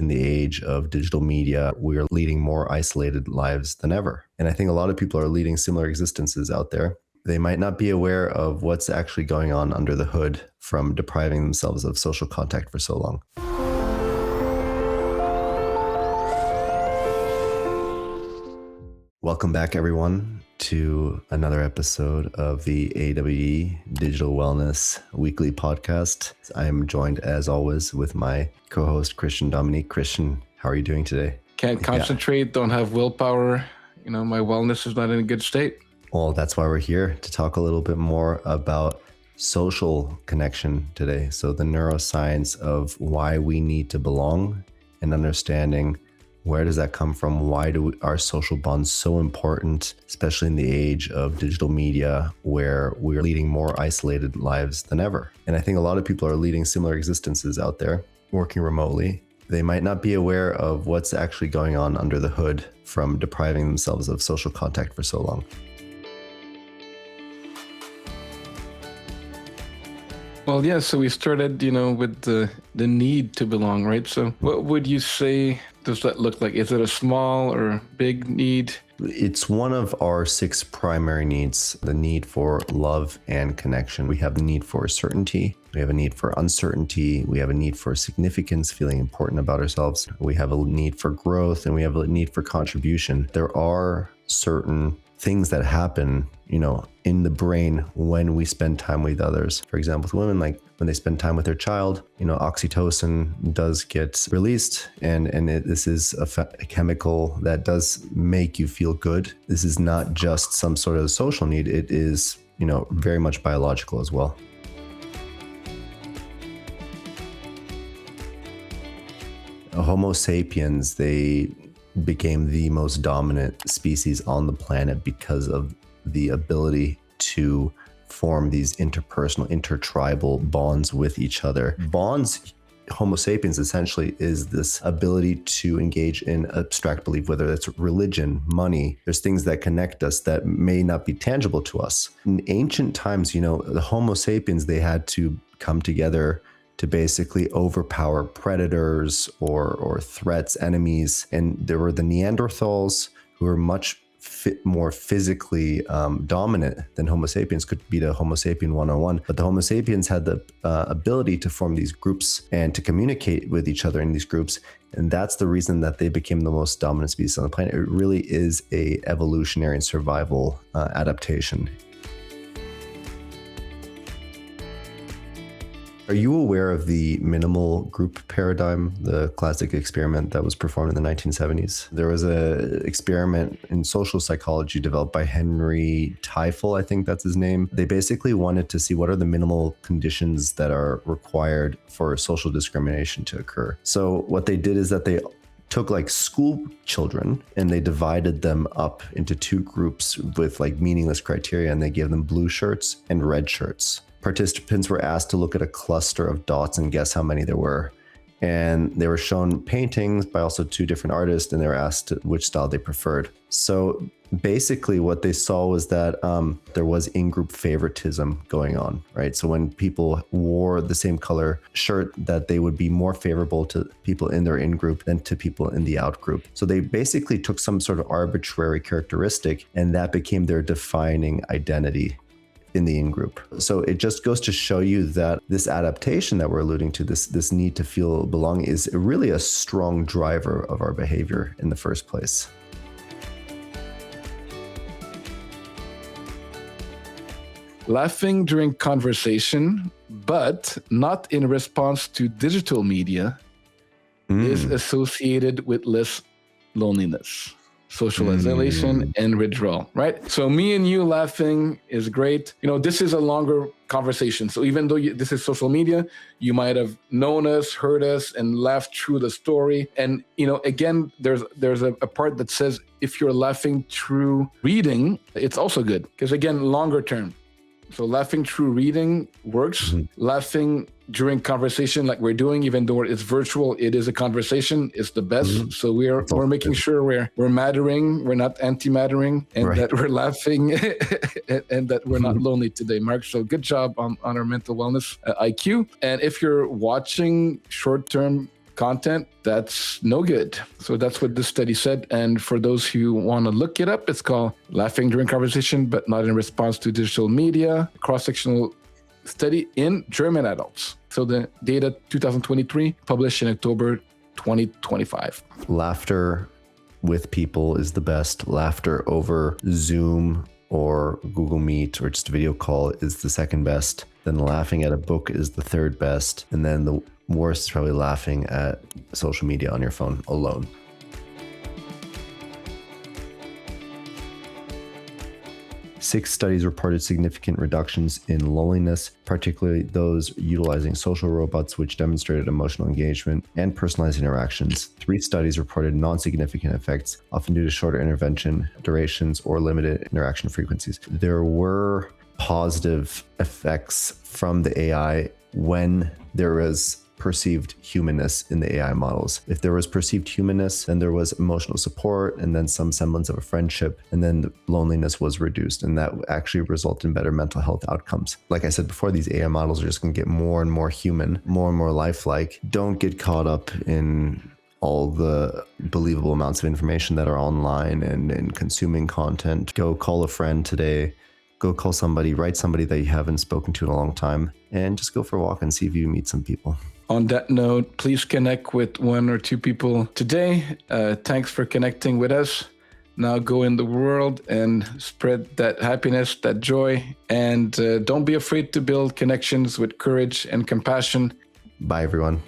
In the age of digital media, we are leading more isolated lives than ever. And I think a lot of people are leading similar existences out there. They might not be aware of what's actually going on under the hood from depriving themselves of social contact for so long. Welcome back, everyone, to another episode of the AWE Digital Wellness Weekly Podcast. I am joined, as always, with my co-host, Christian Dominique. Christian, how are you doing today? Can't concentrate, don't have willpower. My wellness is not in a good state. Well, that's why we're here, to talk a little bit more about social connection today. So the neuroscience of why we need to belong and understanding where does that come from? Why are social bonds so important, especially in the age of digital media where we're leading more isolated lives than ever? And I think a lot of people are leading similar existences out there, working remotely. They might not be aware of what's actually going on under the hood from depriving themselves of social contact for so long. Well, yeah, so we started, with the need to belong, right? So what would you say does that look like? Is it a small or big need? It's one of our 6 primary needs, the need for love and connection. We have the need for certainty. We have a need for uncertainty. We have a need for significance, feeling important about ourselves. We have a need for growth, and we have a need for contribution. There are certain things that happen, in the brain when we spend time with others. For example, with women, like when they spend time with their child, oxytocin does get released, and this is a chemical that does make you feel good. This is not just some sort of social need. It is, very much biological as well. Homo sapiens, they became the most dominant species on the planet because of the ability to form these interpersonal, intertribal bonds with each other. Bonds, Homo sapiens essentially is this ability to engage in abstract belief, whether it's religion, money. There's things that connect us that may not be tangible to us. In ancient times, the Homo sapiens, they had to come together to basically overpower predators or threats, enemies. And there were the Neanderthals, who were much more physically dominant than Homo sapiens, could be the Homo sapien 101. But the Homo sapiens had the ability to form these groups and to communicate with each other in these groups. And that's the reason that they became the most dominant species on the planet. It really is a evolutionary and survival adaptation. Are you aware of the minimal group paradigm, the classic experiment that was performed in the 1970s? There was an experiment in social psychology developed by Henry Teifel, I think that's his name. They basically wanted to see what are the minimal conditions that are required for social discrimination to occur. So what they did is that they took school children and they divided them up into 2 groups with meaningless criteria, and they gave them blue shirts and red shirts. Participants were asked to look at a cluster of dots and guess how many there were. And they were shown paintings by also 2 different artists, and they were asked which style they preferred. So basically what they saw was that there was in-group favoritism going on, right? So when people wore the same color shirt, that they would be more favorable to people in their in-group than to people in the out-group. So they basically took some sort of arbitrary characteristic, and that became their defining identity in the in-group. So it just goes to show you that this adaptation that we're alluding to, this need to feel belonging, is really a strong driver of our behavior in the first place. Laughing during conversation, but not in response to digital media, is associated with less loneliness, social isolation, and withdrawal, right? So me and you laughing is great. This is a longer conversation. So even though this is social media, you might have known us, heard us, and laughed through the story. And, again, there's a part that says if you're laughing through reading, it's also good. Because, again, longer term. So laughing through reading works. Laughing during conversation like we're doing, even though it's virtual, it is a conversation, is the best. So we're making sure we're mattering, we're not anti-mattering, and that we're laughing and that we're not lonely today, Mark. So good job on our mental wellness IQ. And if you're watching short-term content, that's no good. So that's what this study said. And for those who want to look it up, it's called Laughing During Conversation, but Not in Response to Digital Media, cross-sectional study in German adults. So the data 2023, published in October 2025. Laughter with people is the best. Laughter over Zoom or Google Meet or just a video call is the second best. Then laughing at a book is the third best. And then the worst is probably laughing at social media on your phone alone. Six studies reported significant reductions in loneliness, particularly those utilizing social robots, which demonstrated emotional engagement and personalized interactions. 3 studies reported non-significant effects, often due to shorter intervention durations or limited interaction frequencies. There were positive effects from the AI when there was perceived humanness in the AI models. If there was perceived humanness, then there was emotional support and then some semblance of a friendship, and then the loneliness was reduced, and that actually resulted in better mental health outcomes. Like I said before, these AI models are just going to get more and more human, more and more lifelike. Don't get caught up in all the believable amounts of information that are online and consuming content. Go call a friend today. Go call somebody, write somebody that you haven't spoken to in a long time, and just go for a walk and see if you meet some people. On that note, please connect with 1 or 2 people today. Thanks for connecting with us. Now go in the world and spread that happiness, that joy, and don't be afraid to build connections with courage and compassion. Bye, everyone.